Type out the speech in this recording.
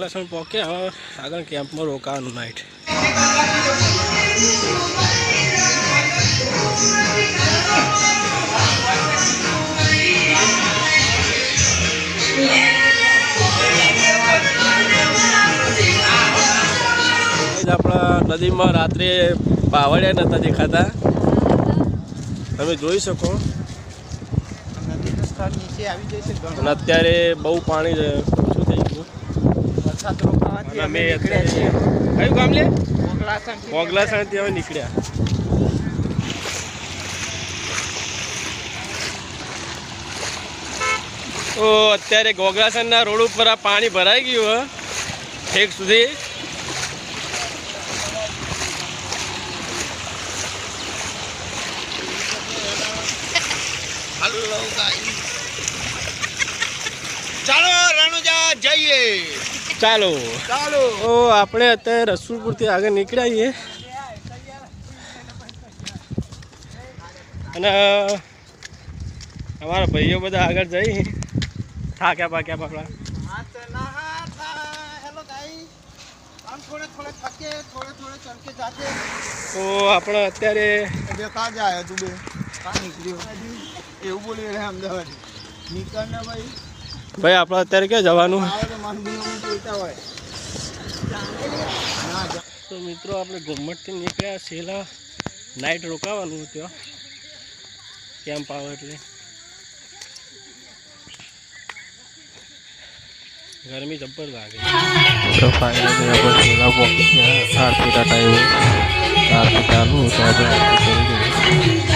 લસણ પોકે હવે આગળ કેમ્પમાં રોકાવાનું નાઈટ. આપણા નદીમાં રાત્રે પાવડિયા નતા દેખાતા, તમે જોઈ શકો. નદીનું સ્તર નીચે આવી જશે અને અત્યારે બહુ પાણી ઓછું થઈ ગયું. વરસાદ રોકાવાથી અમે નીકળ્યા છીએ. કયું ગામ લે? કોગલાસણથી હવે નીકળ્યા. તો અત્યારે ઘોઘલાસણના રોડ ઉપર આ પાણી ભરાઈ ગયું ઠેક સુધી. ચાલો રણુજા જઈએ. ચાલો તો આપણે અત્યારે રસુલપુરથી આગળ નીકળ્યા છીએ અને અમારા ભાઈઓ બધા આગળ જઈ થાક્યા પાક્યા બાપડા. તો આપણે અત્યારે એવું બોલી અમદાવાદ નીકળ ભાઈ. ભાઈ આપણે અત્યારે ક્યાં જવાનું? તો મિત્રો આપણે ઘુમ્મટથી નીકળ્યા છેલ્લા નાઇટ રોકાવાનું ત્યાં કેમ્પ આવે એટલે. ગરમી જબ્બર લાગે. તો ફાઇનલી આપણે છેલ્લા પહોંચી ગયા. આરતી ટાઈમ આરતી ચાલુ તો આપણે આરતી કરી દઈએ.